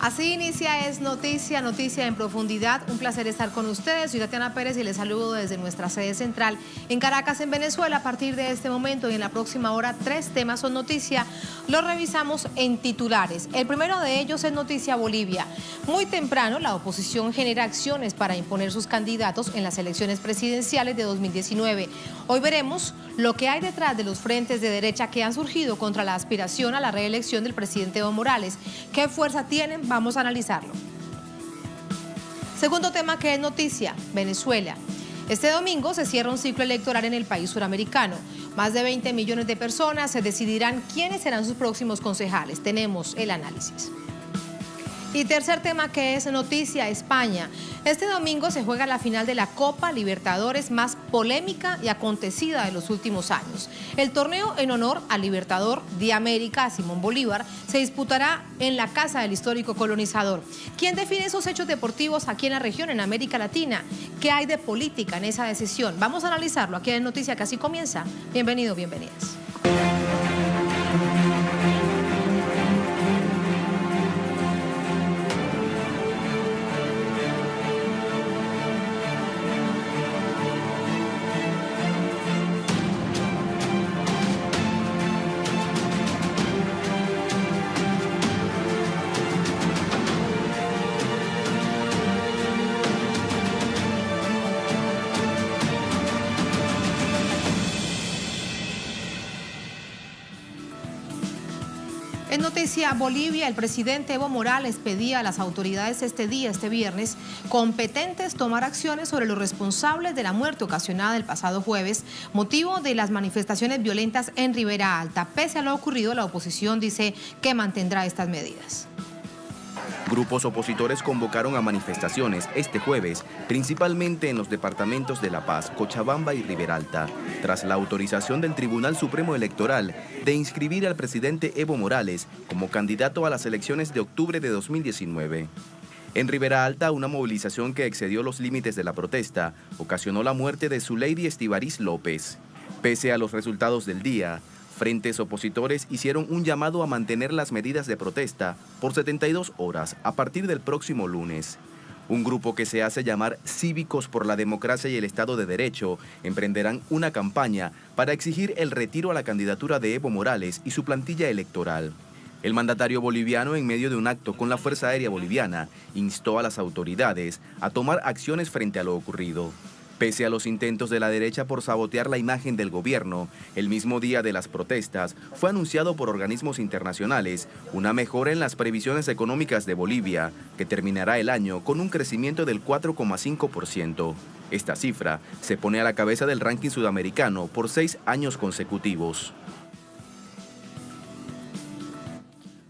Así inicia Es Noticia, Noticia en Profundidad. Un placer estar con ustedes. Soy Tatiana Pérez y les saludo desde nuestra sede central en Caracas, en Venezuela. A partir de este momento y en la próxima hora, 3 temas son noticia. Los revisamos en titulares. El primero de ellos es Noticia Bolivia. Muy temprano, la oposición genera acciones para imponer sus candidatos en las elecciones presidenciales de 2019. Hoy veremos lo que hay detrás de los frentes de derecha que han surgido contra la aspiración a la reelección del presidente Evo Morales. ¿Qué fuerza tienen? Vamos a analizarlo. Segundo tema que es noticia, Venezuela. Este domingo se cierra un ciclo electoral en el país suramericano. Más de 20 millones de personas se decidirán quiénes serán sus próximos concejales. Tenemos el análisis. Y tercer tema que es noticia, España. Este domingo se juega la final de la Copa Libertadores más polémica y acontecida de los últimos años. El torneo en honor al Libertador de América, Simón Bolívar, se disputará en la casa del histórico colonizador. ¿Quién define esos hechos deportivos aquí en la región, en América Latina? ¿Qué hay de política en esa decisión? Vamos a analizarlo aquí en Noticia, que así comienza. Bienvenido, bienvenidas. En Noticia Bolivia, el presidente Evo Morales pedía a las autoridades este viernes, competentes tomar acciones sobre los responsables de la muerte ocasionada el pasado jueves, motivo de las manifestaciones violentas en Ribera Alta. Pese a lo ocurrido, la oposición dice que mantendrá estas medidas. Grupos opositores convocaron a manifestaciones este jueves, principalmente en los departamentos de La Paz, Cochabamba y Ribera Alta, tras la autorización del Tribunal Supremo Electoral de inscribir al presidente Evo Morales como candidato a las elecciones de octubre de 2019. En Ribera Alta, una movilización que excedió los límites de la protesta ocasionó la muerte de Zuleidi Estivariz López. Pese a los resultados del día, frentes opositores hicieron un llamado a mantener las medidas de protesta por 72 horas a partir del próximo lunes. Un grupo que se hace llamar Cívicos por la Democracia y el Estado de Derecho emprenderán una campaña para exigir el retiro a la candidatura de Evo Morales y su plantilla electoral. El mandatario boliviano, en medio de un acto con la Fuerza Aérea Boliviana, instó a las autoridades a tomar acciones frente a lo ocurrido. Pese a los intentos de la derecha por sabotear la imagen del gobierno, el mismo día de las protestas fue anunciado por organismos internacionales una mejora en las previsiones económicas de Bolivia, que terminará el año con un crecimiento del 4,5%. Esta cifra se pone a la cabeza del ranking sudamericano por 6 años consecutivos.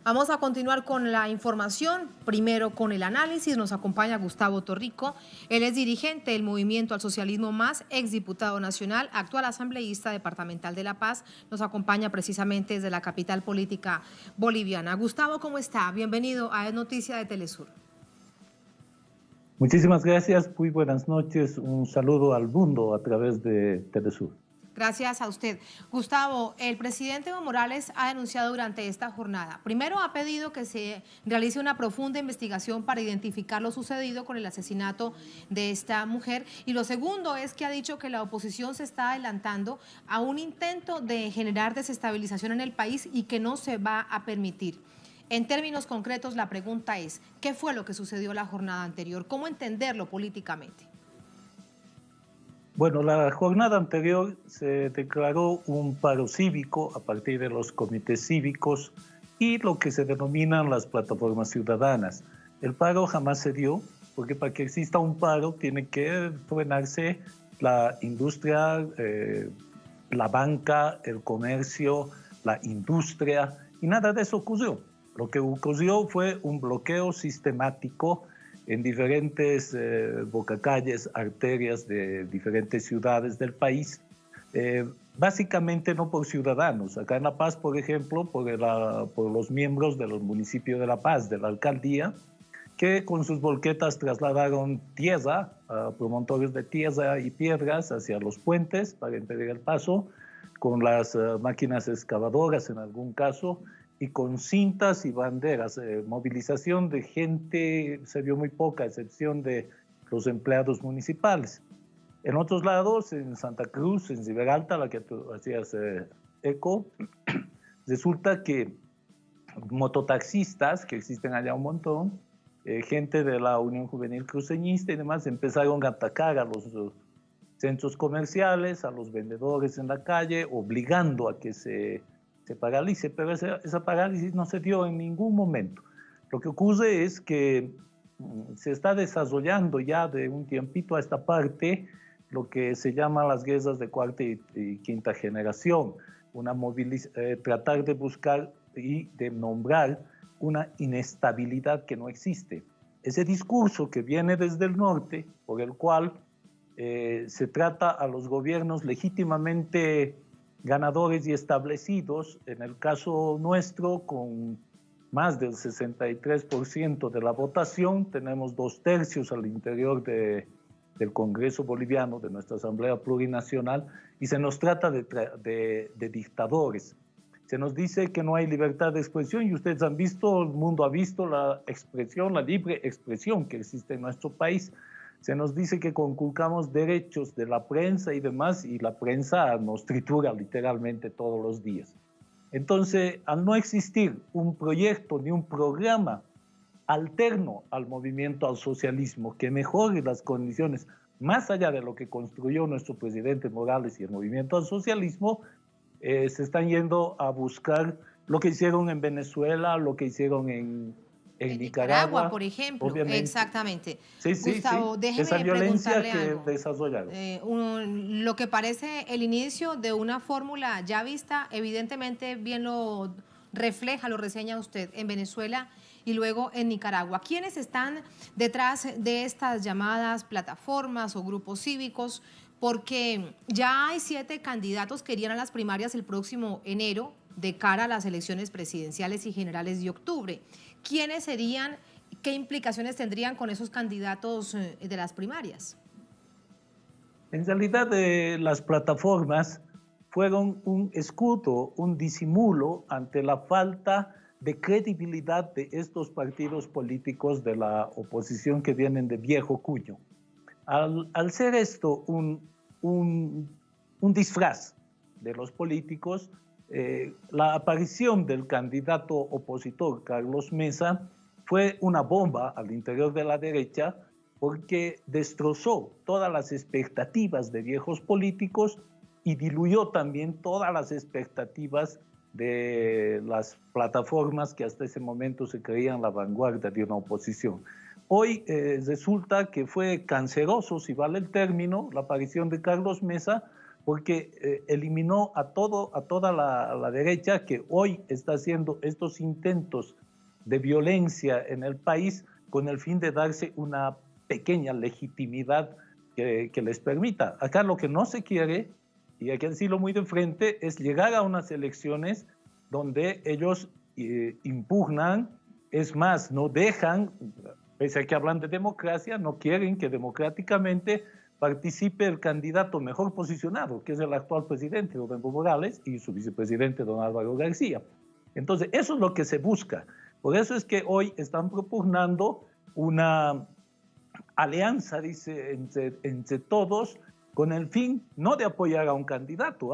Vamos a continuar con la información, primero con el análisis. Nos acompaña Gustavo Torrico. Él es dirigente del Movimiento al Socialismo Más, exdiputado nacional, actual asambleísta departamental de La Paz. Nos acompaña precisamente desde la capital política boliviana. Gustavo, ¿cómo está? Bienvenido a Es Noticia de Telesur. Muchísimas gracias, muy buenas noches. Un saludo al mundo a través de Telesur. Gracias a usted. Gustavo, el presidente Evo Morales ha denunciado durante esta jornada. Primero, ha pedido que se realice una profunda investigación para identificar lo sucedido con el asesinato de esta mujer. Y lo segundo es que ha dicho que la oposición se está adelantando a un intento de generar desestabilización en el país y que no se va a permitir. En términos concretos, la pregunta es, ¿qué fue lo que sucedió la jornada anterior? ¿Cómo entenderlo políticamente? Bueno, la jornada anterior se declaró un paro cívico a partir de los comités cívicos y lo que se denominan las plataformas ciudadanas. El paro jamás se dio, porque para que exista un paro tiene que frenarse la industria, la banca, el comercio, la industria, y nada de eso ocurrió. Lo que ocurrió fue un bloqueo sistemático en diferentes bocacalles, arterias de diferentes ciudades del país, básicamente no por ciudadanos. Acá en La Paz, por ejemplo, por los miembros de los municipios de La Paz, de la alcaldía, que con sus volquetas trasladaron tierra, promotores de tierra y piedras hacia los puentes para impedir el paso, con las máquinas excavadoras en algún caso, y con cintas y banderas. Movilización de gente se vio muy poca, a excepción de los empleados municipales. En otros lados, en Santa Cruz, en Riberalta, la que tú hacías eco, resulta que mototaxistas, que existen allá un montón, gente de la Unión Juvenil Cruceñista y demás, empezaron a atacar a los centros comerciales, a los vendedores en la calle, obligando a que se paralice, pero esa parálisis no se dio en ningún momento. Lo que ocurre es que se está desarrollando ya de un tiempito a esta parte lo que se llama las guerras de cuarta y quinta generación, tratar de buscar y de nombrar una inestabilidad que no existe. Ese discurso que viene desde el norte, por el cual se trata a los gobiernos legítimamente ganadores y establecidos, en el caso nuestro, con más del 63% de la votación, tenemos 2/3 al interior del Congreso Boliviano, de nuestra Asamblea Plurinacional, y se nos trata de dictadores. Se nos dice que no hay libertad de expresión y ustedes han visto, el mundo ha visto la expresión, la libre expresión que existe en nuestro país. Se nos dice que conculcamos derechos de la prensa y demás, y la prensa nos tritura literalmente todos los días. Entonces, al no existir un proyecto ni un programa alterno al movimiento al socialismo que mejore las condiciones, más allá de lo que construyó nuestro presidente Morales y el movimiento al socialismo, se están yendo a buscar lo que hicieron en Venezuela, lo que hicieron en Nicaragua, por ejemplo. Obviamente. Exactamente. Sí, Gustavo, sí. déjeme Esa violencia preguntarle algo. Que desarrollaron. Lo que parece el inicio de una fórmula ya vista, evidentemente bien lo refleja, lo reseña usted en Venezuela y luego en Nicaragua. ¿Quiénes están detrás de estas llamadas plataformas o grupos cívicos? Porque ya hay 7 candidatos que irían a las primarias el próximo enero de cara a las elecciones presidenciales y generales de octubre. ¿Quiénes serían? ¿Qué implicaciones tendrían con esos candidatos de las primarias? En realidad, las plataformas fueron un escudo, un disimulo ante la falta de credibilidad de estos partidos políticos de la oposición que vienen de viejo cuño. Al ser esto un disfraz de los políticos, la aparición del candidato opositor Carlos Mesa fue una bomba al interior de la derecha, porque destrozó todas las expectativas de viejos políticos y diluyó también todas las expectativas de las plataformas que hasta ese momento se creían la vanguardia de una oposición. Hoy resulta que fue canceroso, si vale el término, la aparición de Carlos Mesa, porque eliminó a toda la derecha que hoy está haciendo estos intentos de violencia en el país con el fin de darse una pequeña legitimidad que les permita. Acá lo que no se quiere, y hay que decirlo muy de frente, es llegar a unas elecciones donde ellos impugnan, es más, no dejan, pese a que hablan de democracia, no quieren que democráticamente participe el candidato mejor posicionado, que es el actual presidente, don Evo Morales, y su vicepresidente, don Álvaro García. Entonces, eso es lo que se busca. Por eso es que hoy están propugnando una alianza, dice, entre todos, con el fin no de apoyar a un candidato,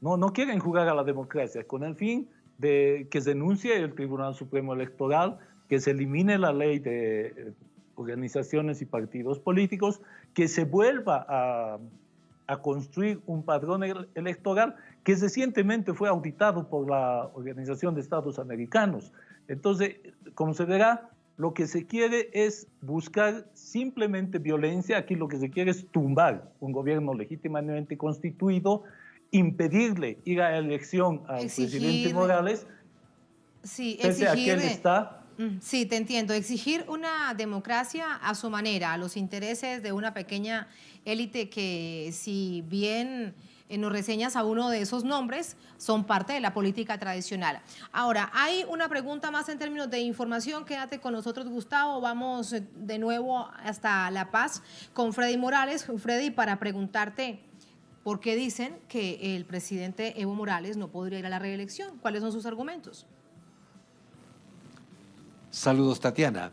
no quieren jugar a la democracia, con el fin de que se denuncie el Tribunal Supremo Electoral, que se elimine la ley de organizaciones y partidos políticos, que se vuelva a construir un padrón electoral que recientemente fue auditado por la Organización de Estados Americanos. Entonces, como se verá, lo que se quiere es buscar simplemente violencia. Aquí lo que se quiere es tumbar un gobierno legítimamente constituido, impedirle ir a elección al presidente Morales, sí, pese a que él está... Sí, te entiendo. Exigir una democracia a su manera, a los intereses de una pequeña élite que, si bien nos reseñas a uno de esos nombres, son parte de la política tradicional. Ahora, hay una pregunta más en términos de información. Quédate con nosotros, Gustavo. Vamos de nuevo hasta La Paz con Freddy Morales. Freddy, para preguntarte por qué dicen que el presidente Evo Morales no podría ir a la reelección. ¿Cuáles son sus argumentos? Saludos, Tatiana.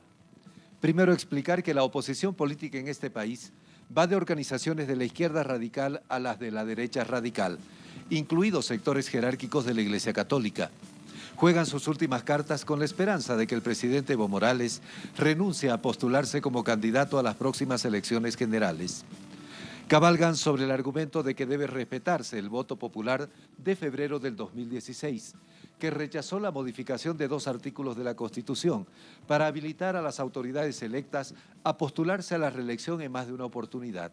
Primero, explicar que la oposición política en este país va de organizaciones de la izquierda radical a las de la derecha radical, incluidos sectores jerárquicos de la Iglesia Católica. Juegan sus últimas cartas con la esperanza de que el presidente Evo Morales renuncie a postularse como candidato a las próximas elecciones generales. Cabalgan sobre el argumento de que debe respetarse el voto popular de febrero del 2016, que rechazó la modificación de 2 artículos de la Constitución para habilitar a las autoridades electas a postularse a la reelección en más de una oportunidad.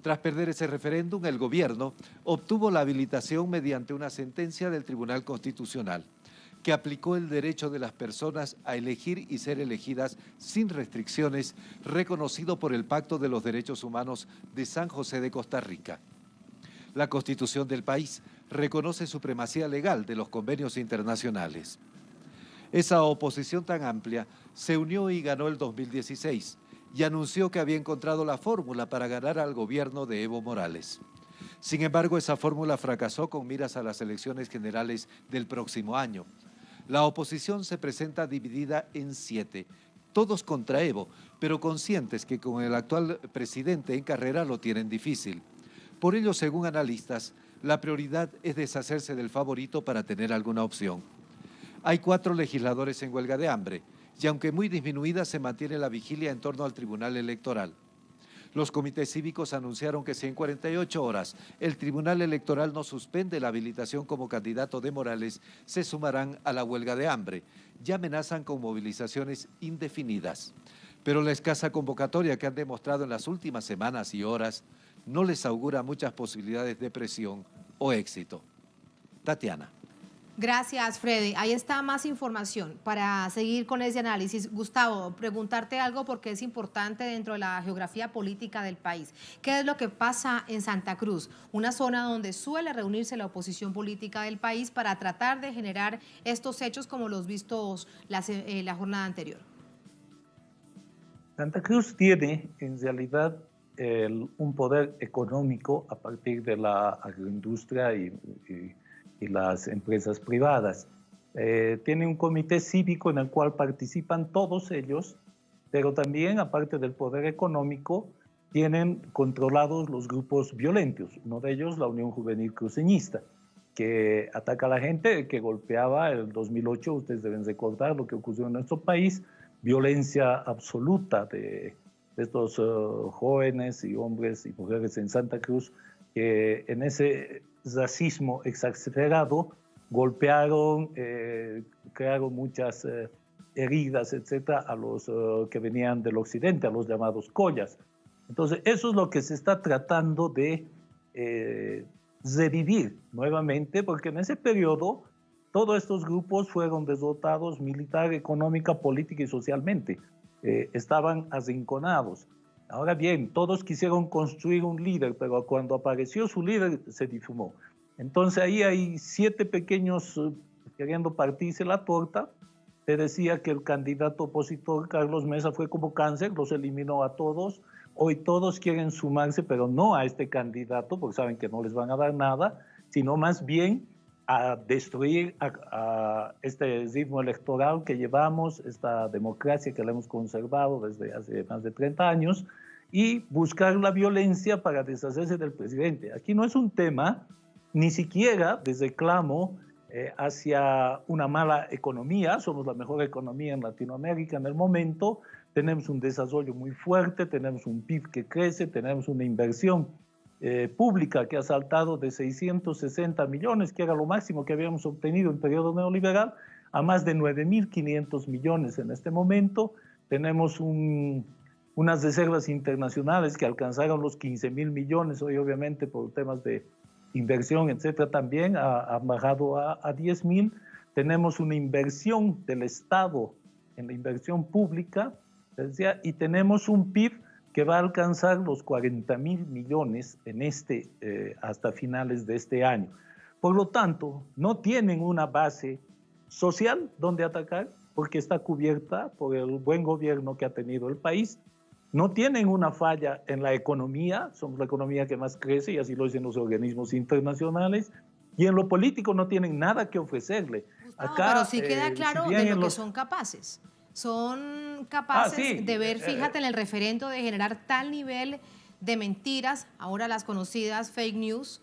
Tras perder ese referéndum, el gobierno obtuvo la habilitación mediante una sentencia del Tribunal Constitucional, que aplicó el derecho de las personas a elegir y ser elegidas sin restricciones, reconocido por el Pacto de los Derechos Humanos de San José de Costa Rica. La Constitución del país reconoce supremacía legal de los convenios internacionales. Esa oposición tan amplia se unió y ganó el 2016 y anunció que había encontrado la fórmula para ganar al gobierno de Evo Morales. Sin embargo, esa fórmula fracasó con miras a las elecciones generales del próximo año. La oposición se presenta dividida en 7, todos contra Evo, pero conscientes que con el actual presidente en carrera lo tienen difícil. Por ello, según analistas, la prioridad es deshacerse del favorito para tener alguna opción. Hay 4 legisladores en huelga de hambre y aunque muy disminuida se mantiene la vigilia en torno al Tribunal Electoral. Los comités cívicos anunciaron que si en 48 horas el Tribunal Electoral no suspende la habilitación como candidato de Morales, se sumarán a la huelga de hambre y amenazan con movilizaciones indefinidas. Pero la escasa convocatoria que han demostrado en las últimas semanas y horas no les augura muchas posibilidades de presión o éxito. Tatiana. Gracias, Freddy. Ahí está más información para seguir con ese análisis. Gustavo, preguntarte algo porque es importante dentro de la geografía política del país. ¿Qué es lo que pasa en Santa Cruz? Una zona donde suele reunirse la oposición política del país para tratar de generar estos hechos como los vistos la jornada anterior. Santa Cruz tiene, en realidad, un poder económico a partir de la agroindustria y las empresas privadas. Tiene un comité cívico en el cual participan todos ellos, pero también, aparte del poder económico, tienen controlados los grupos violentos. Uno de ellos, la Unión Juvenil Cruceñista, que ataca a la gente, que golpeaba en el 2008, ustedes deben recordar lo que ocurrió en nuestro país, violencia absoluta de estos jóvenes y hombres y mujeres en Santa Cruz, que en ese racismo exagerado golpearon, crearon muchas heridas, etcétera, a los que venían del occidente, a los llamados collas. Entonces, eso es lo que se está tratando de revivir nuevamente, porque en ese periodo todos estos grupos fueron derrotados militar, económica, política y socialmente. Estaban arrinconados. Ahora bien, todos quisieron construir un líder, pero cuando apareció su líder se difumó. Entonces ahí hay 7 pequeños queriendo partirse la torta. Te decía que el candidato opositor, Carlos Mesa, fue como cáncer, los eliminó a todos. Hoy todos quieren sumarse, pero no a este candidato, porque saben que no les van a dar nada, sino más bien a destruir a este ritmo electoral que llevamos, esta democracia que la hemos conservado desde hace más de 30 años, y buscar la violencia para deshacerse del presidente. Aquí no es un tema ni siquiera de reclamo hacia una mala economía. Somos la mejor economía en Latinoamérica en el momento, tenemos un desarrollo muy fuerte, tenemos un PIB que crece, tenemos una inversión pública que ha saltado de 660 millones, que era lo máximo que habíamos obtenido en periodo neoliberal, a más de 9.500 millones en este momento. Tenemos unas reservas internacionales que alcanzaron los 15.000 millones, hoy obviamente por temas de inversión, etcétera, también han bajado a 10.000. Tenemos una inversión del Estado en la inversión pública, decía, y tenemos un PIB que va a alcanzar los 40.000 millones en hasta finales de este año. Por lo tanto, no tienen una base social donde atacar, porque está cubierta por el buen gobierno que ha tenido el país. No tienen una falla en la economía, somos la economía que más crece y así lo dicen los organismos internacionales, y en lo político no tienen nada que ofrecerle Acá, pero sí queda claro si bien de lo que son capaces. Son capaces de ver, fíjate, en el referendo, de generar tal nivel de mentiras, ahora las conocidas fake news,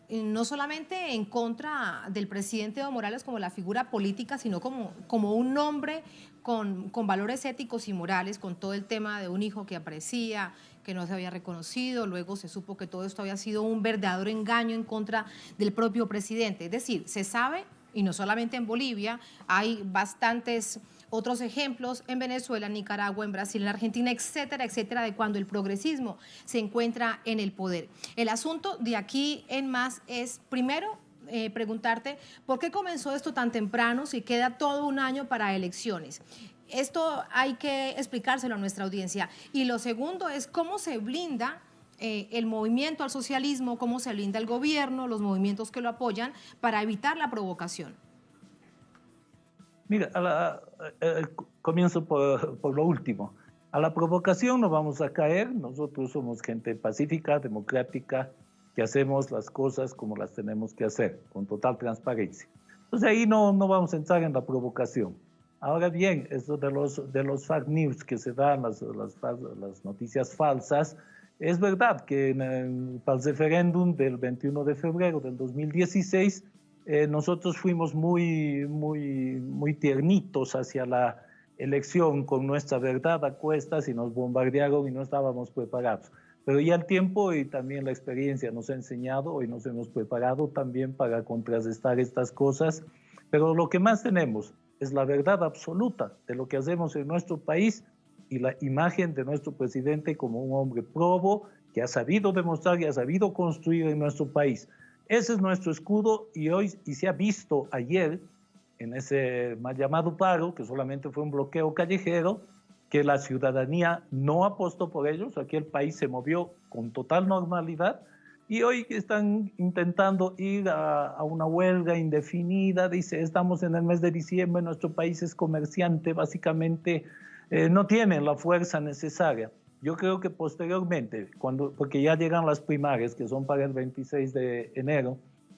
no solamente en contra del presidente Evo Morales como la figura política, sino como un hombre con valores éticos y morales, con todo el tema de un hijo que aparecía, que no se había reconocido, luego se supo que todo esto había sido un verdadero engaño en contra del propio presidente. Es decir, se sabe, y no solamente en Bolivia, hay bastantes otros ejemplos en Venezuela, en Nicaragua, en Brasil, en Argentina, etcétera, etcétera, de cuando el progresismo se encuentra en el poder. El asunto de aquí en más es, primero, preguntarte por qué comenzó esto tan temprano si queda todo un año para elecciones. Esto hay que explicárselo a nuestra audiencia. Y lo segundo es cómo se blinda el movimiento al socialismo, cómo se blinda el gobierno, los movimientos que lo apoyan para evitar la provocación. Mira, comienzo por lo último. A la provocación no vamos a caer. Nosotros somos gente pacífica, democrática, que hacemos las cosas como las tenemos que hacer, con total transparencia. Entonces ahí no vamos a entrar en la provocación. Ahora bien, eso de los fake news que se dan, las noticias falsas, es verdad que para el referéndum del 21 de febrero del 2016, nosotros fuimos muy tiernitos hacia la elección con nuestra verdad a cuestas y nos bombardearon y no estábamos preparados. Pero ya el tiempo y también la experiencia nos ha enseñado y nos hemos preparado también para contrarrestar estas cosas. Pero lo que más tenemos es la verdad absoluta de lo que hacemos en nuestro país y la imagen de nuestro presidente como un hombre probo que ha sabido demostrar y ha sabido construir en nuestro país. Ese es nuestro escudo y se ha visto ayer en ese mal llamado paro, que solamente fue un bloqueo callejero, que la ciudadanía no apostó por ellos. Aquí el país se movió con total normalidad y hoy están intentando ir a una huelga indefinida. Dice, estamos en el mes de diciembre, nuestro país es comerciante, básicamente no tienen la fuerza necesaria. Yo creo que posteriormente, porque ya llegan las primarias, que son para el 26 de enero,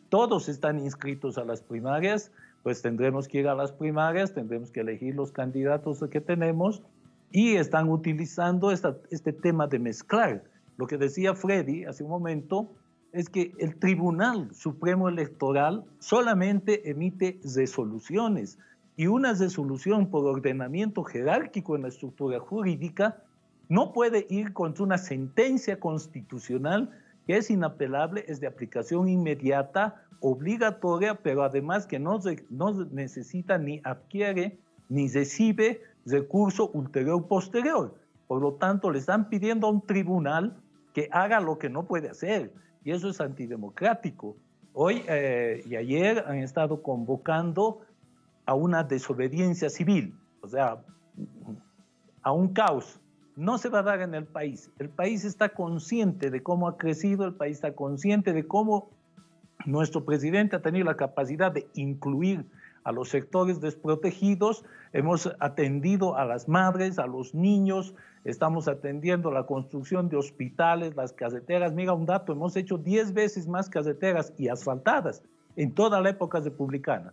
todos están inscritos a las primarias, pues tendremos que ir a las primarias, tendremos que elegir los candidatos que tenemos y están utilizando este tema de mezclar. Lo que decía Freddy hace un momento es que el Tribunal Supremo Electoral solamente emite resoluciones y una resolución por ordenamiento jerárquico en la estructura jurídica no puede ir contra una sentencia constitucional que es inapelable, es de aplicación inmediata, obligatoria, pero además que no necesita ni adquiere ni recibe recurso ulterior o posterior. Por lo tanto, le están pidiendo a un tribunal que haga lo que no puede hacer, y eso es antidemocrático. Hoy y ayer han estado convocando a una desobediencia civil, o sea, a un caos. No se va a dar en el país. El país está consciente de cómo ha crecido, el país está consciente de cómo nuestro presidente ha tenido la capacidad de incluir a los sectores desprotegidos. Hemos atendido a las madres, a los niños, estamos atendiendo la construcción de hospitales, las carreteras. Mira un dato, hemos hecho 10 veces más carreteras y asfaltadas en toda la época republicana.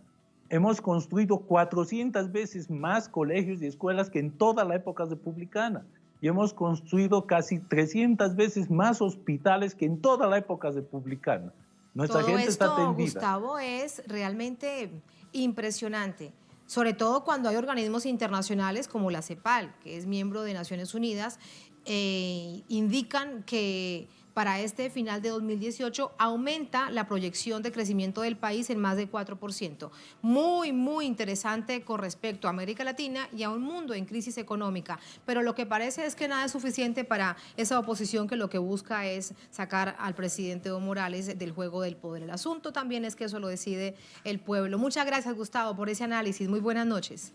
Hemos construido 400 veces más colegios y escuelas que en toda la época republicana. Y hemos construido casi 300 veces más hospitales que en toda la época republicana. Nuestra gente está atendida. Gustavo, es realmente impresionante, sobre todo cuando hay organismos internacionales como la CEPAL, que es miembro de Naciones Unidas, indican que para este final de 2018 aumenta la proyección de crecimiento del país en más de 4%. Muy, muy interesante con respecto a América Latina y a un mundo en crisis económica. Pero lo que parece es que nada es suficiente para esa oposición que lo que busca es sacar al presidente Evo Morales del juego del poder. El asunto también es que eso lo decide el pueblo. Muchas gracias, Gustavo, por ese análisis. Muy buenas noches.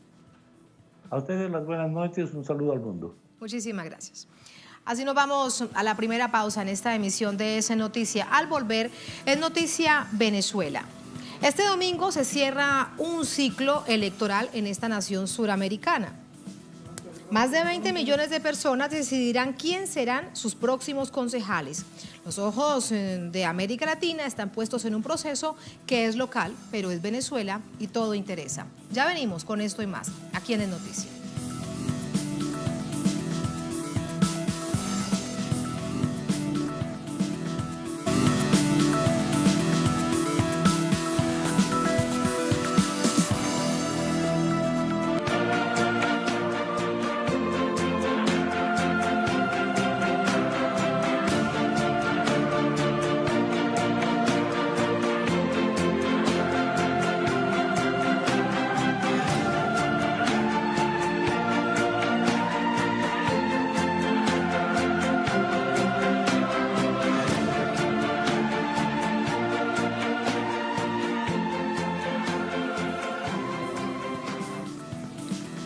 A ustedes las buenas noches. Un saludo al mundo. Muchísimas gracias. Así nos vamos a la primera pausa en esta emisión de Es Noticia. Al volver, es noticia Venezuela. Este domingo se cierra un ciclo electoral en esta nación suramericana. Más de 20 millones de personas decidirán quién serán sus próximos concejales. Los ojos de América Latina están puestos en un proceso que es local, pero es Venezuela y todo interesa. Ya venimos con esto y más, aquí en El Noticia.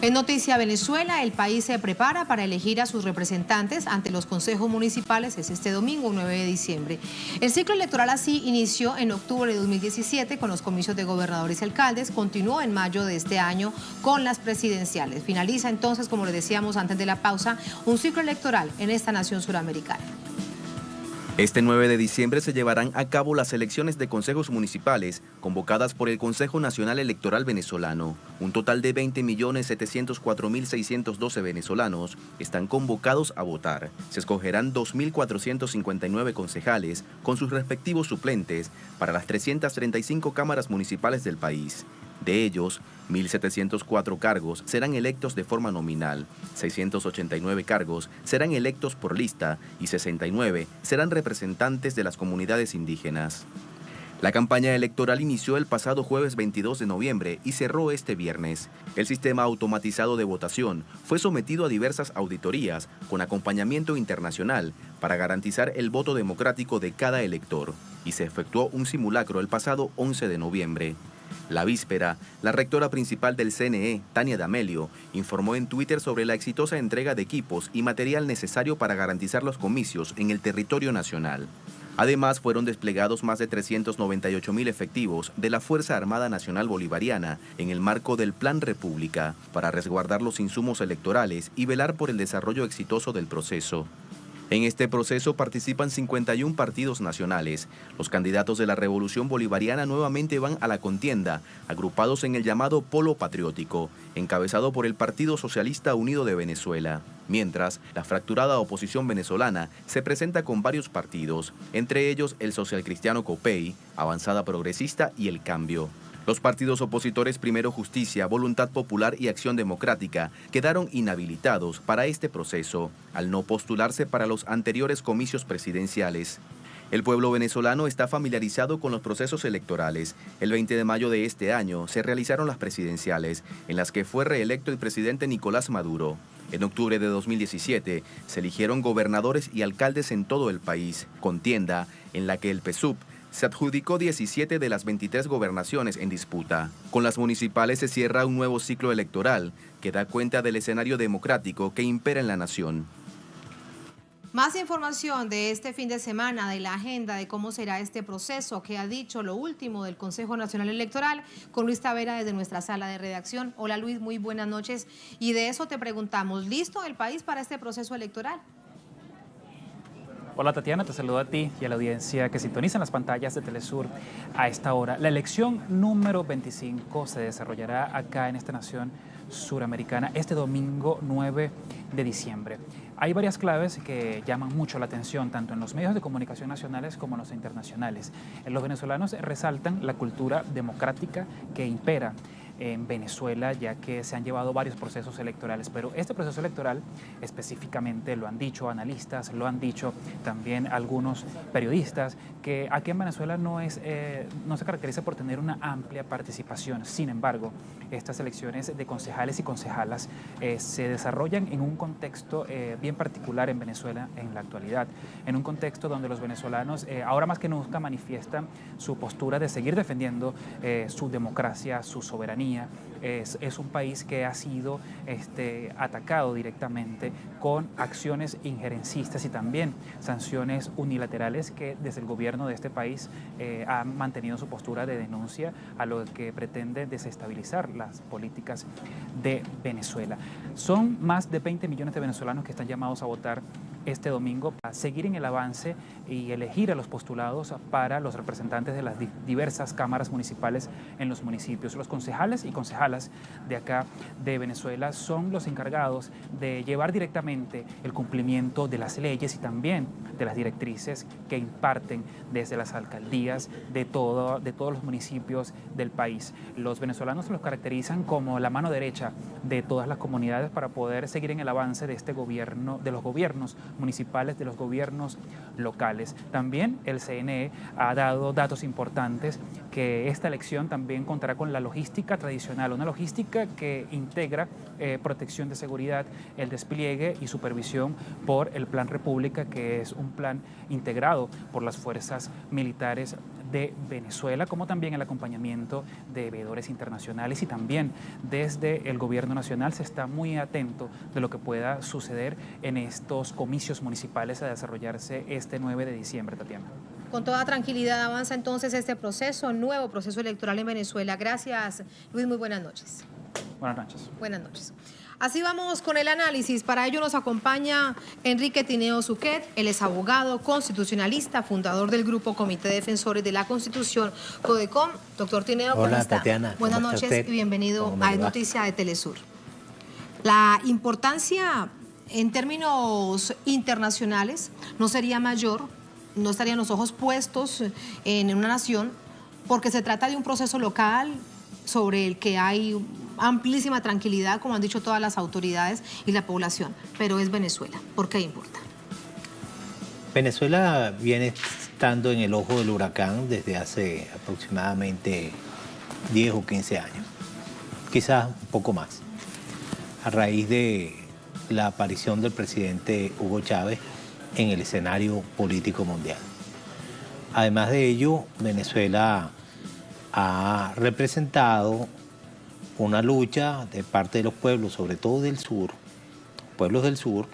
En Noticia Venezuela, el país se prepara para elegir a sus representantes ante los consejos municipales. Es este domingo 9 de diciembre. El ciclo electoral así inició en octubre de 2017 con los comicios de gobernadores y alcaldes, continuó en mayo de este año con las presidenciales. Finaliza entonces, como le decíamos antes de la pausa, un ciclo electoral en esta nación suramericana. Este 9 de diciembre se llevarán a cabo las elecciones de consejos municipales convocadas por el Consejo Nacional Electoral Venezolano. Un total de 20.704.612 venezolanos están convocados a votar. Se escogerán 2.459 concejales con sus respectivos suplentes para las 335 cámaras municipales del país. De ellos, 1.704 cargos serán electos de forma nominal, 689 cargos serán electos por lista y 69 serán representantes de las comunidades indígenas. La campaña electoral inició el pasado jueves 22 de noviembre y cerró este viernes. El sistema automatizado de votación fue sometido a diversas auditorías con acompañamiento internacional para garantizar el voto democrático de cada elector y se efectuó un simulacro el pasado 11 de noviembre. La víspera, la rectora principal del CNE, Tania D'Amelio, informó en Twitter sobre la exitosa entrega de equipos y material necesario para garantizar los comicios en el territorio nacional. Además, fueron desplegados más de 398.000 efectivos de la Fuerza Armada Nacional Bolivariana en el marco del Plan República para resguardar los insumos electorales y velar por el desarrollo exitoso del proceso. En este proceso participan 51 partidos nacionales. Los candidatos de la Revolución Bolivariana nuevamente van a la contienda, agrupados en el llamado Polo Patriótico, encabezado por el Partido Socialista Unido de Venezuela. Mientras, la fracturada oposición venezolana se presenta con varios partidos, entre ellos el Socialcristiano Copey, Avanzada Progresista y El Cambio. Los partidos opositores Primero Justicia, Voluntad Popular y Acción Democrática quedaron inhabilitados para este proceso, al no postularse para los anteriores comicios presidenciales. El pueblo venezolano está familiarizado con los procesos electorales. El 20 de mayo de este año se realizaron las presidenciales, en las que fue reelecto el presidente Nicolás Maduro. En octubre de 2017 se eligieron gobernadores y alcaldes en todo el país, contienda en la que el PSUV se adjudicó 17 de las 23 gobernaciones en disputa. Con las municipales se cierra un nuevo ciclo electoral que da cuenta del escenario democrático que impera en la nación. Más información de este fin de semana, de la agenda, de cómo será este proceso, que ha dicho lo último del Consejo Nacional Electoral, con Luis Tavera desde nuestra sala de redacción. Hola Luis, muy buenas noches. Y de eso te preguntamos, ¿listo el país para este proceso electoral? Hola Tatiana, te saludo a ti y a la audiencia que sintoniza en las pantallas de Telesur a esta hora. La elección número 25 se desarrollará acá en esta nación suramericana este domingo 9 de diciembre. Hay varias claves que llaman mucho la atención, tanto en los medios de comunicación nacionales como en los internacionales. Los venezolanos resaltan la cultura democrática que impera en Venezuela, ya que se han llevado varios procesos electorales, pero este proceso electoral específicamente lo han dicho analistas, lo han dicho también algunos periodistas, que aquí en Venezuela no se caracteriza por tener una amplia participación. Sin embargo, estas elecciones de concejales y concejalas se desarrollan en un contexto bien particular en Venezuela en la actualidad, en un contexto donde los venezolanos ahora más que nunca manifiestan su postura de seguir defendiendo su democracia, su soberanía, economía. Es un país que ha sido atacado directamente con acciones injerencistas y también sanciones unilaterales que desde el gobierno de este país han mantenido su postura de denuncia a lo que pretende desestabilizar las políticas de Venezuela. Son más de 20 millones de venezolanos que están llamados a votar este domingo para seguir en el avance y elegir a los postulados para los representantes de las diversas cámaras municipales en los municipios. Los concejales y concejalas de acá de Venezuela son los encargados de llevar directamente el cumplimiento de las leyes y también de las directrices que imparten desde las alcaldías de todos los municipios del país. Los venezolanos se los caracterizan como la mano derecha de todas las comunidades para poder seguir en el avance de este gobierno, de los gobiernos municipales, de los gobiernos locales. También el CNE ha dado datos importantes que esta elección también contará con la logística tradicional, una logística que integra protección de seguridad, el despliegue y supervisión por el Plan República, que es un plan integrado por las fuerzas militares de Venezuela, como también el acompañamiento de veedores internacionales, y también desde el gobierno nacional se está muy atento de lo que pueda suceder en estos comicios municipales a desarrollarse este 9 de diciembre, Tatiana. Con toda tranquilidad avanza entonces este proceso, nuevo proceso electoral en Venezuela. Gracias, Luis, muy buenas noches. Buenas noches. Buenas noches. Así vamos con el análisis. Para ello nos acompaña Enrique Tineo Suquet. Él es abogado, constitucionalista, fundador del Grupo Comité de Defensores de la Constitución, CODECOM. Doctor Tineo, ¿cómo está? Tatiana, buenas noches y bienvenido a Es Noticia de Telesur. La importancia en términos internacionales no sería mayor, no estarían los ojos puestos en una nación, porque se trata de un proceso local sobre el que hay amplísima tranquilidad, como han dicho todas las autoridades y la población, pero es Venezuela. ¿Por qué importa? Venezuela viene estando en el ojo del huracán desde hace aproximadamente 10 o 15 años, quizás un poco más, a raíz de la aparición del presidente Hugo Chávez en el escenario político mundial. Además de ello, Venezuela ha representado una lucha de parte de los pueblos, sobre todo del sur, pueblos del sur,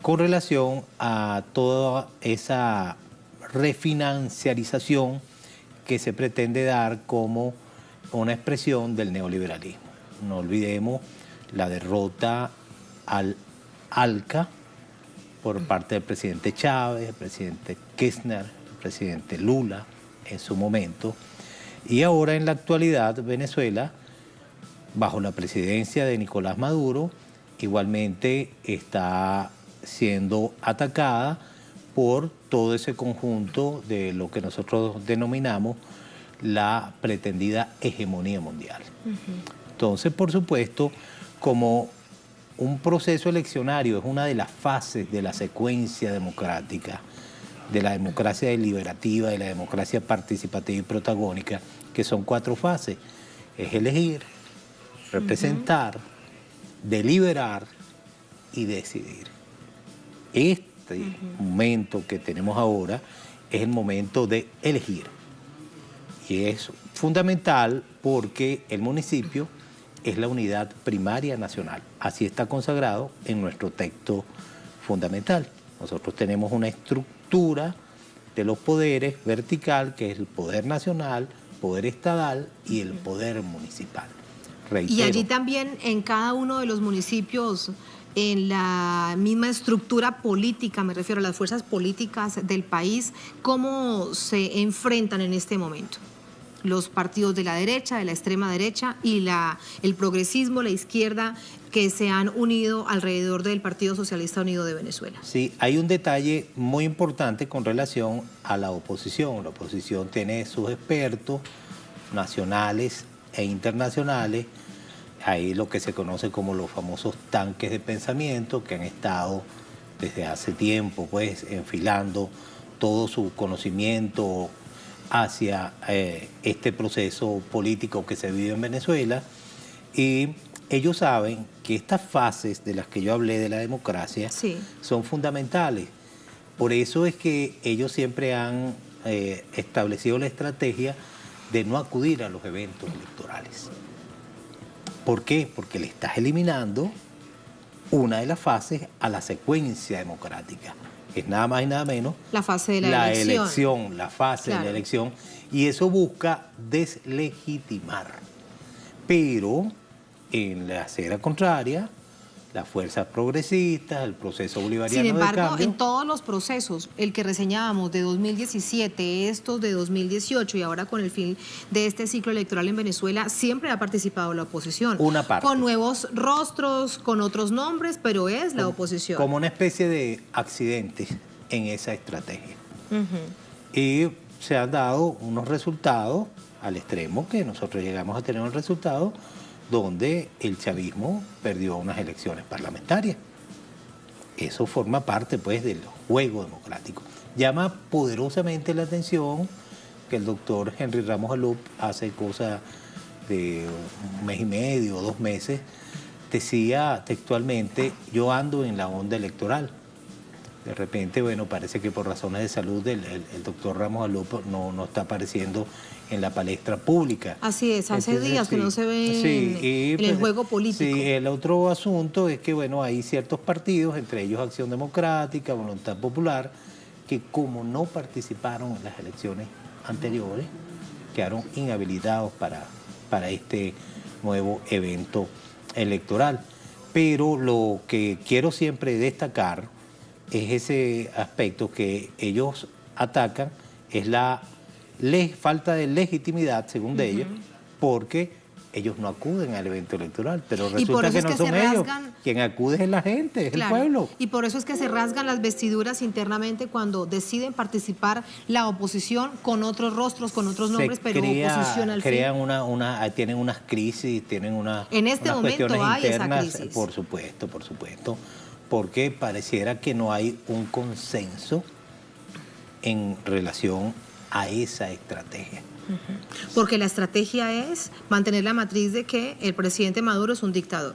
con relación a toda esa refinanciarización que se pretende dar como una expresión del neoliberalismo. No olvidemos la derrota al ALCA por parte del presidente Chávez, el presidente Kirchner, el presidente Lula en su momento, y ahora en la actualidad Venezuela, bajo la presidencia de Nicolás Maduro, igualmente está siendo atacada por todo ese conjunto de lo que nosotros denominamos la pretendida hegemonía mundial. Entonces, por supuesto, como un proceso eleccionario es una de las fases de la secuencia democrática, de la democracia deliberativa, de la democracia participativa y protagónica, que son 4 fases. Es elegir, representar, deliberar y decidir. Este momento que tenemos ahora es el momento de elegir. Y es fundamental porque el municipio es la unidad primaria nacional. Así está consagrado en nuestro texto fundamental. Nosotros tenemos una estructura de los poderes vertical, que es el poder nacional, poder estatal y el poder municipal. Reitero. Y allí también en cada uno de los municipios, en la misma estructura política, me refiero a las fuerzas políticas del país, ¿cómo se enfrentan en este momento los partidos de la derecha, de la extrema derecha y el progresismo, la izquierda, que se han unido alrededor del Partido Socialista Unido de Venezuela? Sí, hay un detalle muy importante con relación a la oposición. La oposición tiene sus expertos nacionales e internacionales. Hay lo que se conoce como los famosos tanques de pensamiento que han estado desde hace tiempo pues enfilando todo su conocimiento hacia este proceso político que se vive en Venezuela, y ellos saben que estas fases de las que yo hablé de la democracia son fundamentales. Por eso es que ellos siempre han establecido la estrategia de no acudir a los eventos electorales. ¿Por qué? Porque le estás eliminando una de las fases a la secuencia democrática. Es nada más y nada menos la fase de la elección. La fase de la elección. Y eso busca deslegitimar. Pero en la acera contraria, las fuerzas progresistas, el proceso bolivariano de cambio. Sin embargo, en todos los procesos, el que reseñábamos de 2017, estos de 2018 y ahora con el fin de este ciclo electoral en Venezuela, siempre ha participado la oposición. Una parte. Con nuevos rostros, con otros nombres, pero es la oposición. Como una especie de accidente en esa estrategia. Y se han dado unos resultados al extremo que nosotros llegamos a tener un resultado donde el chavismo perdió unas elecciones parlamentarias. Eso forma parte, pues, del juego democrático. Llama poderosamente la atención que el doctor Henry Ramos Alup hace cosa de un mes y medio o 2 meses decía textualmente: yo ando en la onda electoral. De repente, bueno, parece que por razones de salud el doctor Ramos Alup no está apareciendo en la palestra pública. Así es, hace días que no se ve en el juego político. Sí, el otro asunto es que, bueno, hay ciertos partidos, entre ellos Acción Democrática, Voluntad Popular, que como no participaron en las elecciones anteriores, quedaron inhabilitados para este nuevo evento electoral. Pero lo que quiero siempre destacar es ese aspecto que ellos atacan, es la falta de legitimidad, según de ellos, porque ellos no acuden al evento electoral, pero resulta que no son ellos. Quien acude es la gente, es el pueblo. Y por eso es que se rasgan las vestiduras internamente cuando deciden participar la oposición con otros rostros, con otros nombres, pero oposición al fin. Tienen unas crisis, tienen en este unas momento cuestiones hay internas, esa crisis. Por supuesto, porque pareciera que no hay un consenso en relación a esa estrategia. Porque la estrategia es mantener la matriz de que el presidente Maduro es un dictador.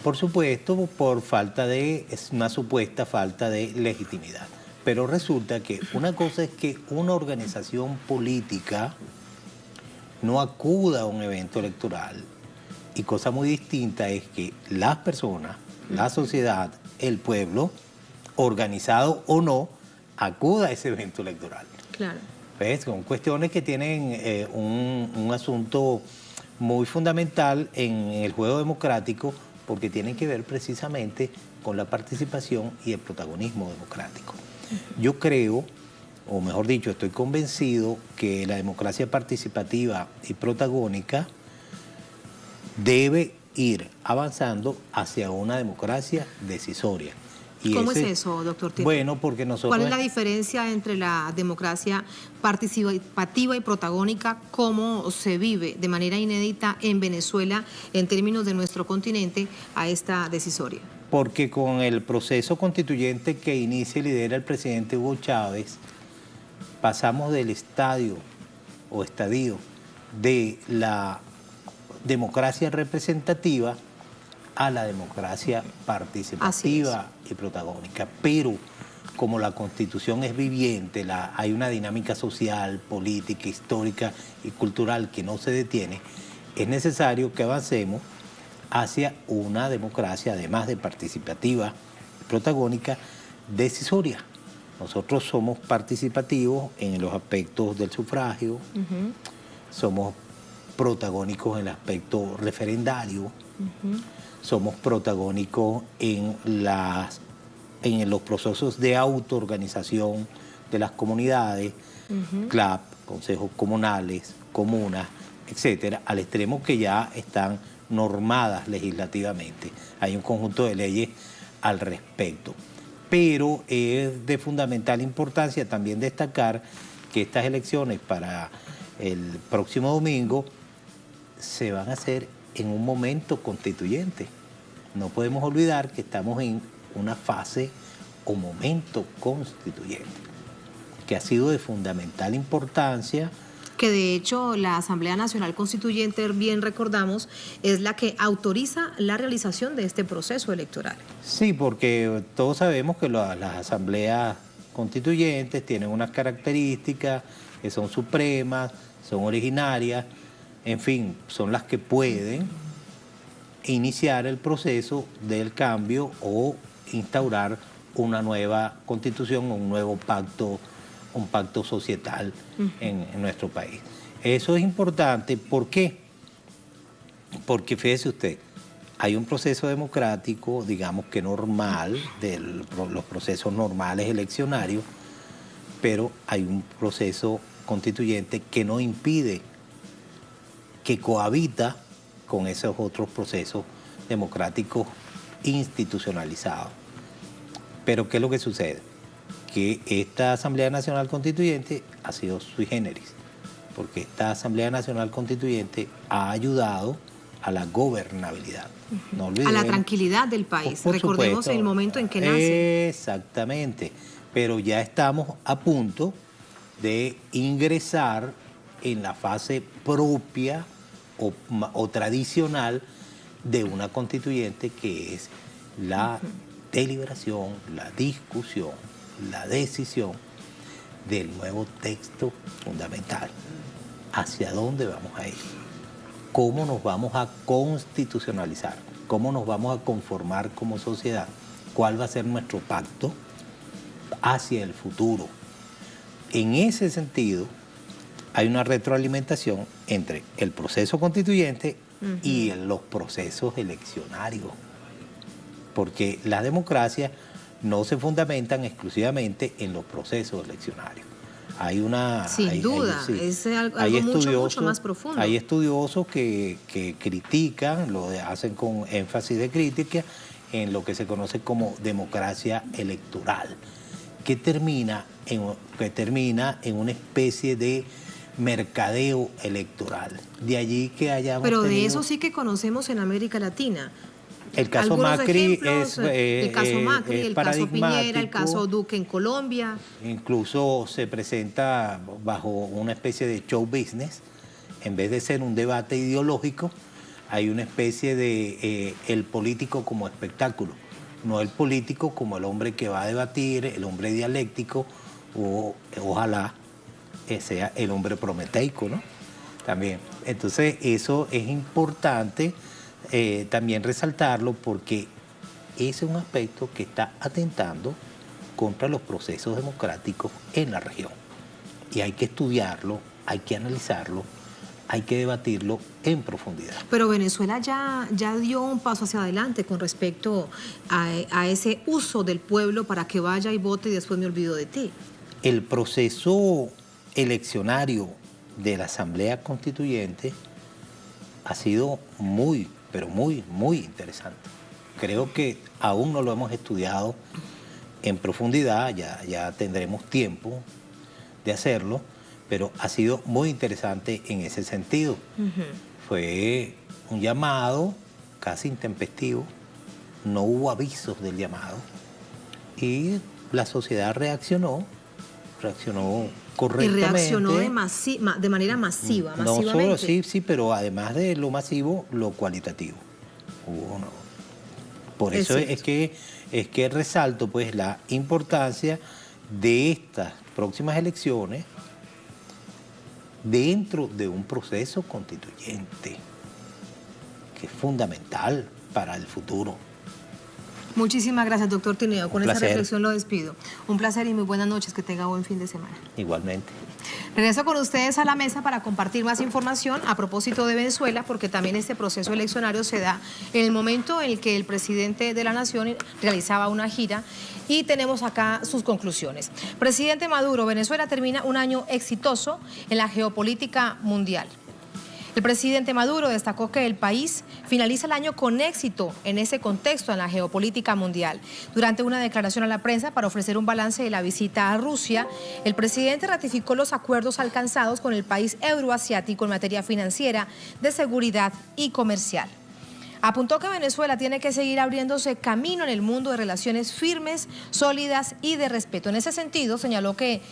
Por supuesto, es una supuesta falta de legitimidad. Pero resulta que una cosa es que una organización política no acuda a un evento electoral, y cosa muy distinta es que las personas, la sociedad, el pueblo, organizado o no, acuda a ese evento electoral. Claro. ¿Ves? Son cuestiones que tienen un asunto muy fundamental en el juego democrático, porque tienen que ver precisamente con la participación y el protagonismo democrático. Yo creo, o mejor dicho, estoy convencido que la democracia participativa y protagónica debe ir avanzando hacia una democracia decisoria. ¿Cómo es eso, doctor Tito? Bueno, porque nosotros... ¿Cuál es la diferencia entre la democracia participativa y protagónica? ¿Cómo se vive de manera inédita en Venezuela en términos de nuestro continente a esta decisoria? Porque con el proceso constituyente que inicia y lidera el presidente Hugo Chávez, pasamos del estadio de la democracia representativa a la democracia participativa y protagónica. Pero como la Constitución es viviente, hay una dinámica social, política, histórica y cultural que no se detiene, es necesario que avancemos hacia una democracia, además de participativa y protagónica, decisoria. Nosotros somos participativos en los aspectos del sufragio, somos protagónicos en el aspecto referendario, somos protagónicos en los procesos de autoorganización de las comunidades, CLAP, consejos comunales, comunas, etcétera, al extremo que ya están normadas legislativamente. Hay un conjunto de leyes al respecto. Pero es de fundamental importancia también destacar que estas elecciones para el próximo domingo se van a hacer en un momento constituyente. No podemos olvidar que estamos en una fase o momento constituyente, que ha sido de fundamental importancia. Que de hecho la Asamblea Nacional Constituyente, bien recordamos, es la que autoriza la realización de este proceso electoral. Sí, porque todos sabemos que las asambleas constituyentes tienen unas características que son supremas, son originarias, en fin, son las que pueden iniciar el proceso del cambio o instaurar una nueva constitución o un nuevo pacto, un pacto societal en nuestro país. Eso es importante. ¿Por qué? Porque fíjese usted, hay un proceso democrático, digamos que normal, de los procesos normales eleccionarios, pero hay un proceso constituyente que no impide, que cohabita con esos otros procesos democráticos institucionalizados. Pero ¿qué es lo que sucede? Que esta Asamblea Nacional Constituyente ha sido sui generis, porque esta Asamblea Nacional Constituyente ha ayudado a la gobernabilidad. No olvidemos, a la tranquilidad del país. por Recordemos supuesto, el momento en que nace. Exactamente, pero ya estamos a punto de ingresar en la fase propia o tradicional de una constituyente, que es la deliberación, la discusión, la decisión del nuevo texto fundamental. ¿Hacia dónde vamos a ir? ¿Cómo nos vamos a constitucionalizar? ¿Cómo nos vamos a conformar como sociedad? ¿Cuál va a ser nuestro pacto hacia el futuro? En ese sentido, hay una retroalimentación entre el proceso constituyente y los procesos eleccionarios. Porque las democracias no se fundamentan exclusivamente en los procesos eleccionarios. Hay una... Sin duda, es algo mucho más profundo. Hay estudiosos que critican, lo hacen con énfasis de crítica, en lo que se conoce como democracia electoral, que termina en una especie de mercadeo electoral. De allí que hayamos Pero de tenido... eso sí que conocemos en América Latina. El caso Macri es el caso Macri, el caso Piñera, el caso Duque en Colombia. Incluso se presenta bajo una especie de show business. En vez de ser un debate ideológico, hay una especie de el político como espectáculo. No el político como el hombre que va a debatir, el hombre dialéctico, o ojalá sea el hombre prometeico, ¿no? También. Entonces eso es importante también resaltarlo, porque ese es un aspecto que está atentando contra los procesos democráticos en la región. Y hay que estudiarlo, hay que analizarlo, hay que debatirlo en profundidad. Pero Venezuela ya dio un paso hacia adelante con respecto a ese uso del pueblo para que vaya y vote y después me olvido de ti. El proceso eleccionario de la Asamblea Constituyente ha sido muy, pero muy, muy interesante. Creo que aún no lo hemos estudiado en profundidad, ya tendremos tiempo de hacerlo, pero ha sido muy interesante en ese sentido. Fue un llamado casi intempestivo, no hubo avisos del llamado y la sociedad reaccionó correctamente. Y reaccionó de manera masiva, no masivamente. Solo, sí, pero además de lo masivo, lo cualitativo. Por eso es que resalto pues la importancia de estas próximas elecciones dentro de un proceso constituyente que es fundamental para el futuro. Muchísimas gracias, doctor Tineo. Con esta placer. reflexión lo despido. Un placer y muy buenas noches. Que tenga buen fin de semana. Igualmente. Regreso con ustedes a la mesa para compartir más información a propósito de Venezuela, porque también este proceso eleccionario se da en el momento en el que el presidente de la Nación realizaba una gira, y tenemos acá sus conclusiones. Presidente Maduro, Venezuela termina un año exitoso en la geopolítica mundial. El presidente Maduro destacó que el país finaliza el año con éxito en ese contexto en la geopolítica mundial. Durante una declaración a la prensa para ofrecer un balance de la visita a Rusia, el presidente ratificó los acuerdos alcanzados con el país euroasiático en materia financiera, de seguridad y comercial. Apuntó que Venezuela tiene que seguir abriéndose camino en el mundo de relaciones firmes, sólidas y de respeto. En ese sentido, señaló que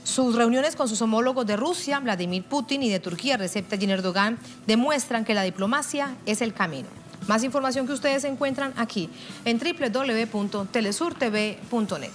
sus reuniones con sus homólogos de Rusia, Vladimir Putin, y de Turquía, Recep Tayyip Erdogan, demuestran que la diplomacia es el camino. Más información que ustedes encuentran aquí en www.telesurtv.net.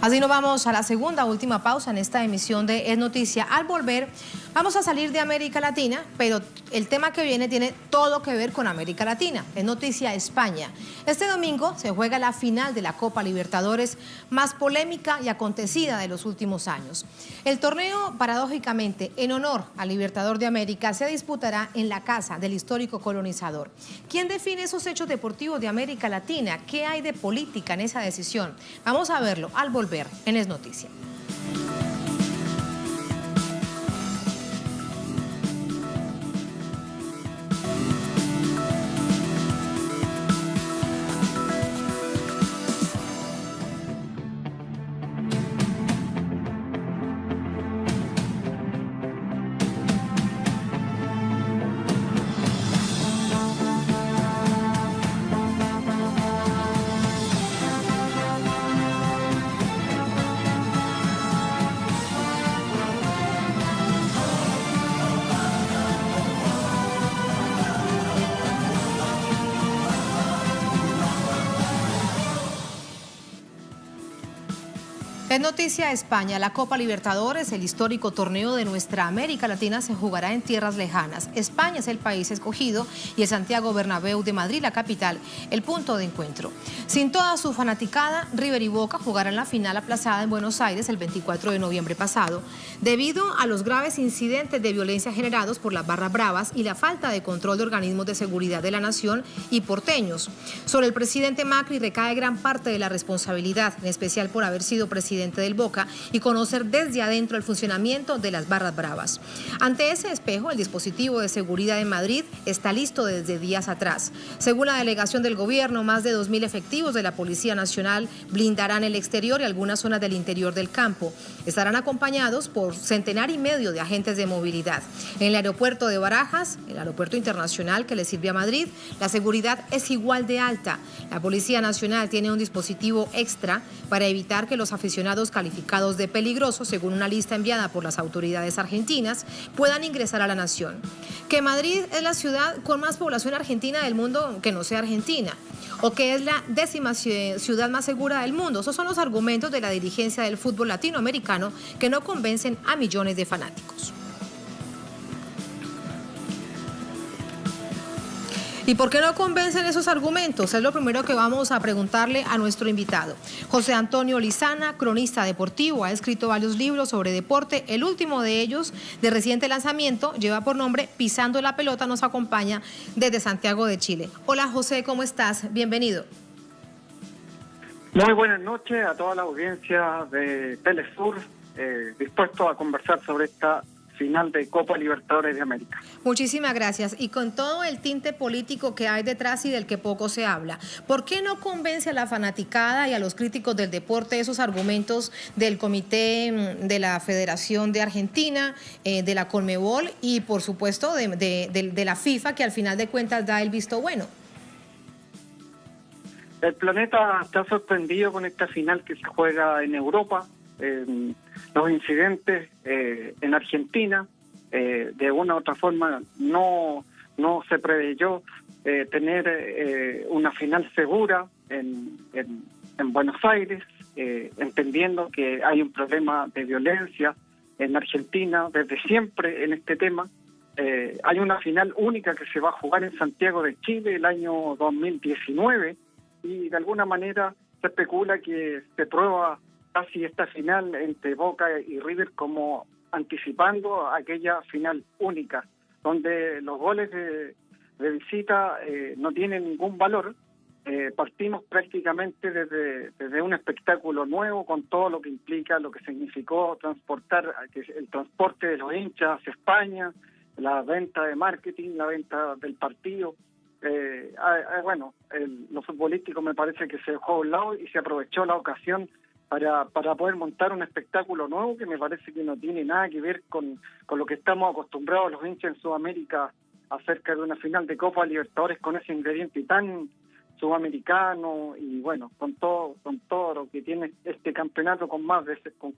Así nos vamos a la segunda, última pausa en esta emisión de Es Noticia. Al volver, Vamos a salir de América Latina, pero el tema que viene tiene todo que ver con América Latina. Es noticia España. Este domingo se juega la final de la Copa Libertadores más polémica y acontecida de los últimos años. El torneo, paradójicamente, en honor al Libertador de América, se disputará en la casa del histórico colonizador. ¿Quién define esos hechos deportivos de América Latina? ¿Qué hay de política en esa decisión? Vamos a verlo al volver en Es Noticia. Es noticia España. La Copa Libertadores, el histórico torneo de nuestra América Latina, se jugará en tierras lejanas. España es el país escogido y el Santiago Bernabéu de Madrid, la capital, el punto de encuentro. Sin toda su fanaticada, River y Boca jugarán la final aplazada en Buenos Aires el 24 de noviembre pasado, debido a los graves incidentes de violencia generados por las barras bravas y la falta de control de organismos de seguridad de la nación y porteños. Sobre el presidente Macri recae gran parte de la responsabilidad, en especial por haber sido presidente del Boca y conocer desde adentro el funcionamiento de las barras bravas. Ante ese espejo, el dispositivo de seguridad en Madrid está listo desde días atrás. Según la delegación del gobierno, más de 2.000 efectivos de la Policía Nacional blindarán el exterior y algunas zonas del interior del campo. Estarán acompañados por 1,5 centenares de agentes de movilidad. En el aeropuerto de Barajas, el aeropuerto internacional que le sirve a Madrid, la seguridad es igual de alta. La Policía Nacional tiene un dispositivo extra para evitar que los aficionados calificados de peligrosos, según una lista enviada por las autoridades argentinas, puedan ingresar a la nación. Que Madrid es la ciudad con más población argentina del mundo que no sea Argentina, o que es la 10ª ciudad más segura del mundo. Esos son los argumentos de la dirigencia del fútbol latinoamericano que no convencen a millones de fanáticos. ¿Y por qué no convencen esos argumentos? Es lo primero que vamos a preguntarle a nuestro invitado. José Antonio Lizana, cronista deportivo, ha escrito varios libros sobre deporte. El último de ellos, de reciente lanzamiento, lleva por nombre Pisando la Pelota, nos acompaña desde Santiago de Chile. Hola José, ¿cómo estás? Bienvenido. Muy buenas noches a toda la audiencia de Telesur, dispuesto a conversar sobre esta final de Copa Libertadores de América. Muchísimas gracias. Y con todo el tinte político que hay detrás y del que poco se habla, ¿por qué no convence a la fanaticada y a los críticos del deporte esos argumentos del Comité de la Federación de Argentina, de la Conmebol y por supuesto de la FIFA, que al final de cuentas da el visto bueno? El planeta está sorprendido con esta final que se juega en Europa. Los incidentes en Argentina, de una u otra forma, no se preveyó tener una final segura en Buenos Aires, entendiendo que hay un problema de violencia en Argentina desde siempre en este tema. Hay una final única que se va a jugar en Santiago de Chile el año 2019 y de alguna manera se especula que se prueba casi esta final entre Boca y River como anticipando aquella final única, donde los goles de visita no tienen ningún valor. Partimos prácticamente desde un espectáculo nuevo con todo lo que implica, lo que significó el transporte de los hinchas hacia España, la venta de marketing, la venta del partido. Lo futbolístico me parece que se dejó a un lado y se aprovechó la ocasión para poder montar un espectáculo nuevo que me parece que no tiene nada que ver con lo que estamos acostumbrados los hinchas en Sudamérica acerca de una final de Copa Libertadores con ese ingrediente tan sudamericano y con todo lo que tiene este campeonato con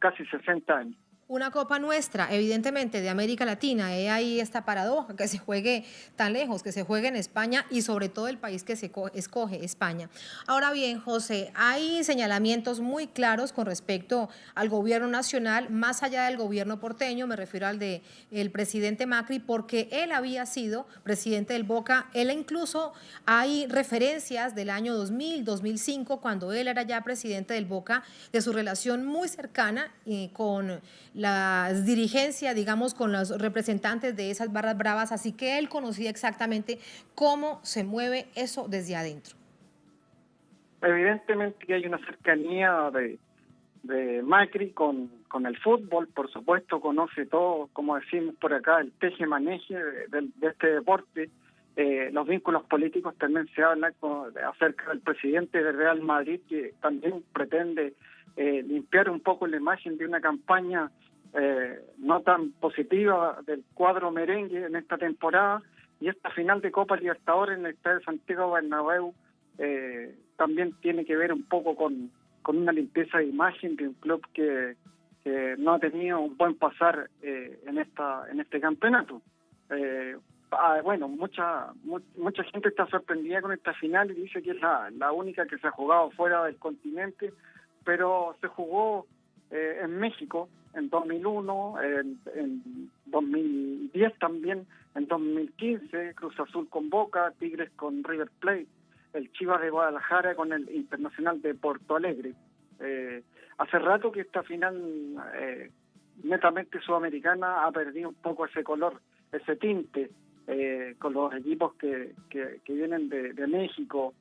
casi 60 años. una copa nuestra, evidentemente de América Latina. Ahí esta paradoja, que se juegue tan lejos, que se juegue en España y sobre todo el país que se escoge, España. Ahora bien, José, hay señalamientos muy claros con respecto al gobierno nacional, más allá del gobierno porteño, me refiero al del presidente Macri, porque él había sido presidente del Boca. Él incluso hay referencias del año 2000, 2005, cuando él era ya presidente del Boca, de su relación muy cercana con las dirigencias, digamos, con los representantes de esas barras bravas, así que él conocía exactamente cómo se mueve eso desde adentro. Evidentemente que hay una cercanía de Macri con el fútbol, por supuesto, conoce todo, como decimos por acá, el teje-maneje de este deporte. Los vínculos políticos también se habla acerca del presidente de Real Madrid, que también pretende limpiar un poco la imagen de una campaña no tan positiva del cuadro merengue en esta temporada, y esta final de Copa Libertadores en el Estadio Santiago Bernabéu también tiene que ver un poco con una limpieza de imagen de un club que no ha tenido un buen pasar en este campeonato. Bueno, mucha gente está sorprendida con esta final y dice que es la única que se ha jugado fuera del continente, pero se jugó en México en 2001, en 2010 también, en 2015, Cruz Azul con Boca, Tigres con River Plate, el Chivas de Guadalajara con el Internacional de Porto Alegre. Hace rato que esta final netamente sudamericana ha perdido un poco ese color, ese tinte, con los equipos que vienen de México.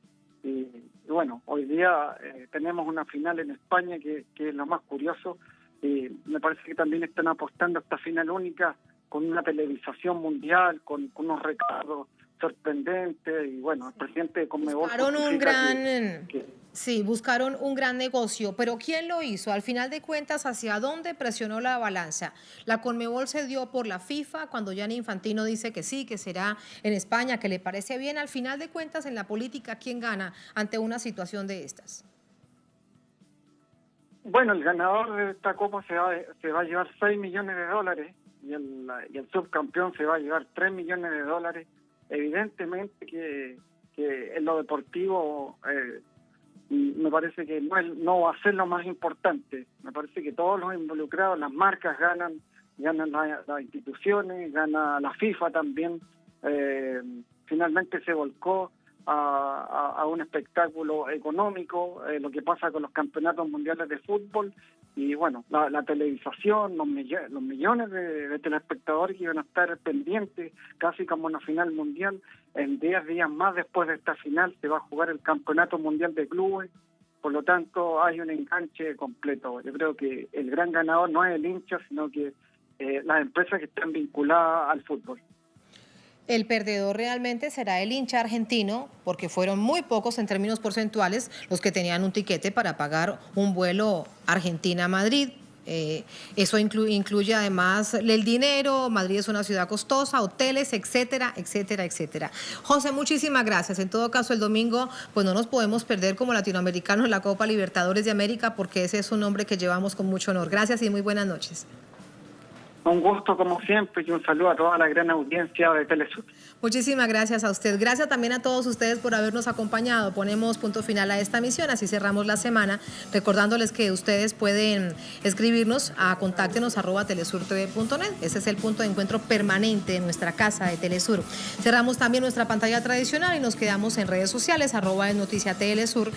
Y bueno, hoy día tenemos una final en España que es lo más curioso, y me parece que también están apostando a esta final única con una televisación mundial, con unos recados sorprendentes, y bueno, el presidente de Conmebol buscaron un gran negocio, pero ¿quién lo hizo? Al final de cuentas, ¿hacia dónde presionó la balanza? La Conmebol se dio por la FIFA, cuando Gianni Infantino dice que sí, que será en España, que le parece bien. Al final de cuentas, en la política, ¿quién gana ante una situación de estas? Bueno, el ganador de esta Copa se va a llevar 6 millones de dólares y el subcampeón se va a llevar 3 millones de dólares. Evidentemente que en lo deportivo me parece que no va a ser lo más importante. Me parece que todos los involucrados, las marcas ganan las instituciones, gana la FIFA también. Finalmente se volcó a un espectáculo económico, lo que pasa con los campeonatos mundiales de fútbol, y bueno, la televisación, los millones de telespectadores que iban a estar pendientes, casi como una final mundial. En 10 días más después de esta final se va a jugar el campeonato mundial de clubes, por lo tanto hay un enganche completo. Yo creo que el gran ganador no es el hincha, sino que las empresas que están vinculadas al fútbol. El perdedor realmente será el hincha argentino, porque fueron muy pocos en términos porcentuales los que tenían un tiquete para pagar un vuelo Argentina-Madrid. Eso incluye además el dinero. Madrid es una ciudad costosa, hoteles, etcétera, etcétera, etcétera. José, muchísimas gracias. En todo caso, el domingo pues no nos podemos perder como latinoamericanos la Copa Libertadores de América, porque ese es un nombre que llevamos con mucho honor. Gracias y muy buenas noches. Un gusto como siempre y un saludo a toda la gran audiencia de Telesur. Muchísimas gracias a usted. Gracias también a todos ustedes por habernos acompañado. Ponemos punto final a esta emisión, así cerramos la semana, recordándoles que ustedes pueden escribirnos a contáctenos@telesurtv.net. Ese es el punto de encuentro permanente en nuestra casa de Telesur. Cerramos también nuestra pantalla tradicional y nos quedamos en redes sociales, @noticiatelesur,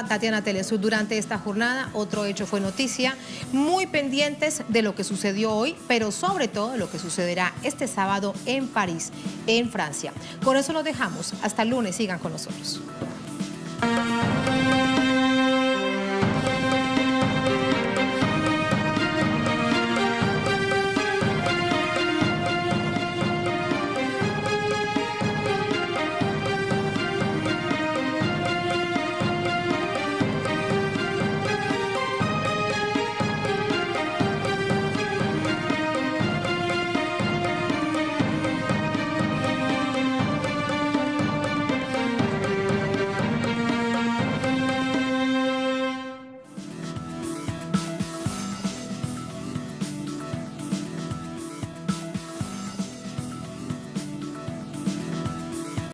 @Tatiana Telesur. Durante esta jornada, otro hecho fue noticia, muy pendientes de lo que sucedió hoy, pero sobre todo de lo que sucederá este sábado en París, en Francia. Con eso los dejamos. Hasta el lunes, sigan con nosotros.